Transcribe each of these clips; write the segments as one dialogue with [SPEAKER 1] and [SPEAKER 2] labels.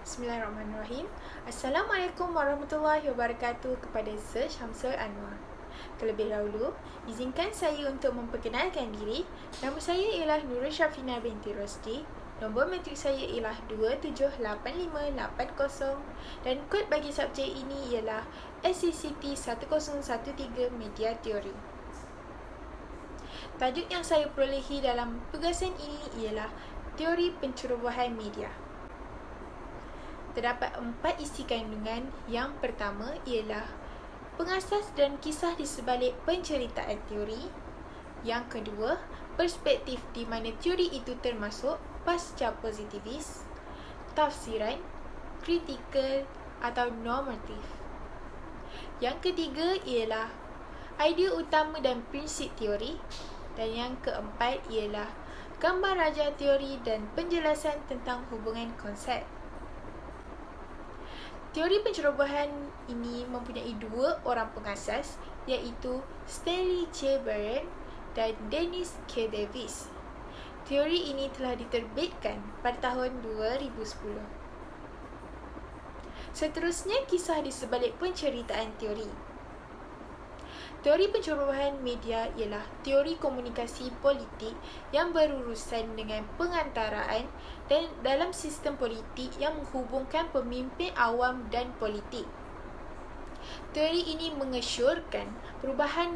[SPEAKER 1] Bismillahirrahmanirrahim. Assalamualaikum warahmatullahi wabarakatuh kepada Sir Syamsul Anwar. Terlebih dahulu, izinkan saya untuk memperkenalkan diri. Nama saya ialah Nurul Syafina binti Rosdi. Nombor matrik saya ialah 278580 dan kod bagi subjek ini ialah SCCT 1013 Media Teori. Tajuk yang saya perolehi dalam tugasan ini ialah Teori Pencerobohan Media. Terdapat 4 isi kandungan. Yang pertama ialah pengasas dan kisah di sebalik penceritaan teori. Yang kedua, perspektif di mana teori itu termasuk pasca positivis, tafsiran, kritikal atau normatif. Yang ketiga ialah idea utama dan prinsip teori. Dan yang keempat ialah gambar raja teori dan penjelasan tentang hubungan konsep. Teori pencerobohan ini mempunyai 2 orang pengasas, iaitu Stanley J. Barron dan Dennis K. Davis. Teori ini telah diterbitkan pada tahun 2010. Seterusnya, kisah di sebalik penceritaan teori. Teori pencerobohan media ialah teori komunikasi politik yang berurusan dengan pengantaraan dan dalam sistem politik yang menghubungkan pemimpin awam dan politik. Teori ini mengesyorkan perubahan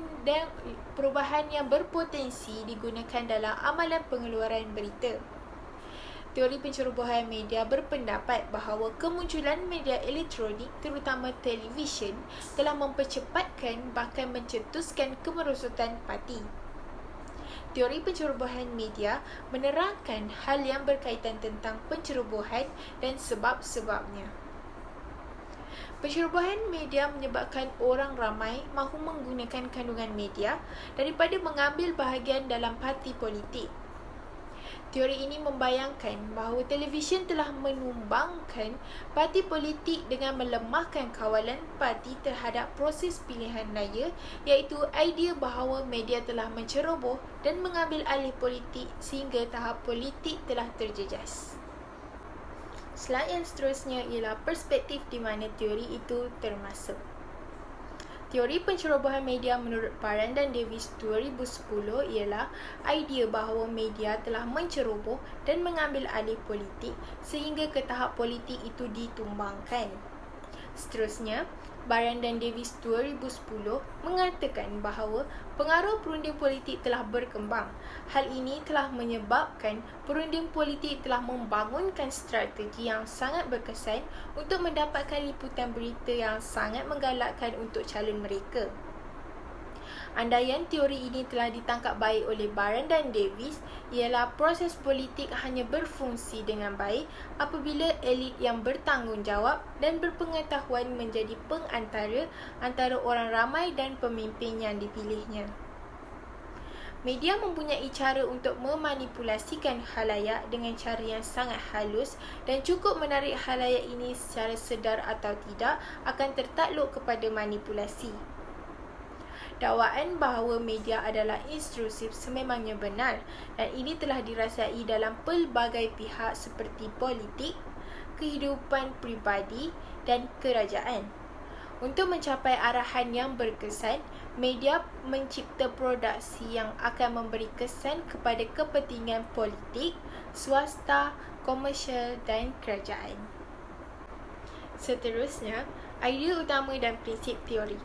[SPEAKER 1] yang berpotensi digunakan dalam amalan pengeluaran berita. Teori pencerobohan media berpendapat bahawa kemunculan media elektronik, terutama televisyen, telah mempercepatkan bahkan mencetuskan kemerosotan parti. Teori pencerobohan media menerangkan hal yang berkaitan tentang pencerobohan dan sebab-sebabnya. Pencerobohan media menyebabkan orang ramai mahu menggunakan kandungan media daripada mengambil bahagian dalam parti politik. Teori ini membayangkan bahawa televisyen telah menumbangkan parti politik dengan melemahkan kawalan parti terhadap proses pilihan raya, iaitu idea bahawa media telah menceroboh dan mengambil alih politik sehingga tahap politik telah terjejas. Slide yang seterusnya ialah perspektif di mana teori itu termasuk. Teori pencerobohan media menurut Barron dan Davis 2010 ialah idea bahawa media telah menceroboh dan mengambil alih politik sehingga ke tahap politik itu ditumbangkan. Seterusnya, Barron dan Davis 2010 mengatakan bahawa pengaruh perunding politik telah berkembang. Hal ini telah menyebabkan perunding politik telah membangunkan strategi yang sangat berkesan untuk mendapatkan liputan berita yang sangat menggalakkan untuk calon mereka. Andaian teori ini telah ditangkap baik oleh Barron dan Davis, ialah proses politik hanya berfungsi dengan baik apabila elit yang bertanggungjawab dan berpengetahuan menjadi pengantara antara orang ramai dan pemimpin yang dipilihnya. Media mempunyai cara untuk memanipulasikan khalayak dengan cara yang sangat halus dan cukup menarik khalayak ini secara sedar atau tidak akan tertakluk kepada manipulasi. Dakwaan bahawa media adalah intrusif sememangnya benar dan ini telah dirasai dalam pelbagai pihak seperti politik, kehidupan peribadi dan kerajaan. Untuk mencapai arahan yang berkesan, media mencipta produksi yang akan memberi kesan kepada kepentingan politik, swasta, komersial dan kerajaan. Seterusnya, idea utama dan prinsip teori.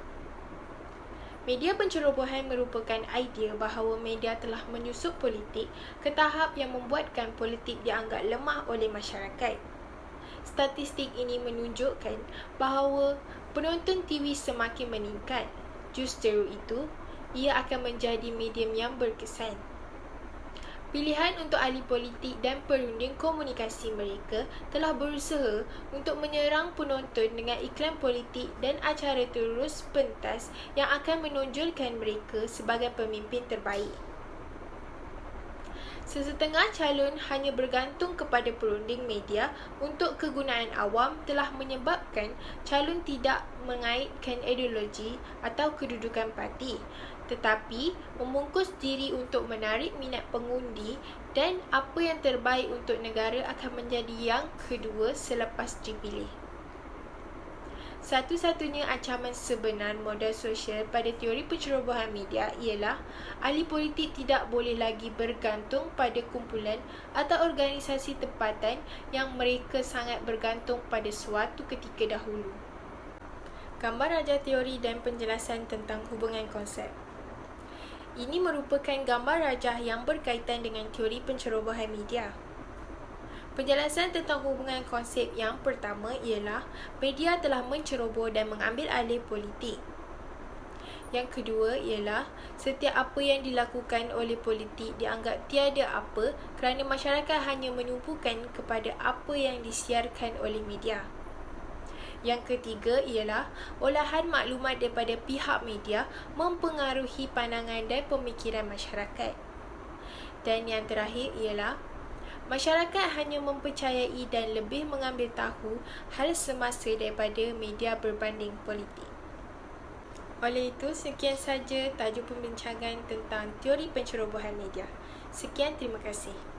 [SPEAKER 1] Media pencerobohan merupakan idea bahawa media telah menyusup politik ke tahap yang membuatkan politik dianggap lemah oleh masyarakat. Statistik ini menunjukkan bahawa penonton TV semakin meningkat. Justru itu, ia akan menjadi medium yang berkesan. Pilihan untuk ahli politik dan perunding komunikasi mereka telah berusaha untuk menyerang penonton dengan iklan politik dan acara terus pentas yang akan menonjolkan mereka sebagai pemimpin terbaik. Sesetengah calon hanya bergantung kepada perunding media untuk kegunaan awam telah menyebabkan calon tidak mengaitkan ideologi atau kedudukan parti. tetapi membungkus diri untuk menarik minat pengundi, dan apa yang terbaik untuk negara akan menjadi yang kedua selepas dipilih. Satu-satunya ancaman sebenar modal sosial pada teori pencerobohan media ialah ahli politik tidak boleh lagi bergantung pada kumpulan atau organisasi tempatan yang mereka sangat bergantung pada suatu ketika dahulu. Gambar rajah teori dan penjelasan tentang hubungan konsep. Ini merupakan gambar rajah yang berkaitan dengan teori pencerobohan media. Penjelasan tentang hubungan konsep yang pertama ialah media telah menceroboh dan mengambil alih politik. Yang kedua ialah setiap apa yang dilakukan oleh politik dianggap tiada apa kerana masyarakat hanya menumpukan kepada apa yang disiarkan oleh media. Yang ketiga ialah olahan maklumat daripada pihak media mempengaruhi pandangan dan pemikiran masyarakat. Dan yang terakhir ialah masyarakat hanya mempercayai dan lebih mengambil tahu hal semasa daripada media berbanding politik. Oleh itu, sekian saja tajuk pembincangan tentang teori pencerobohan media. Sekian, terima kasih.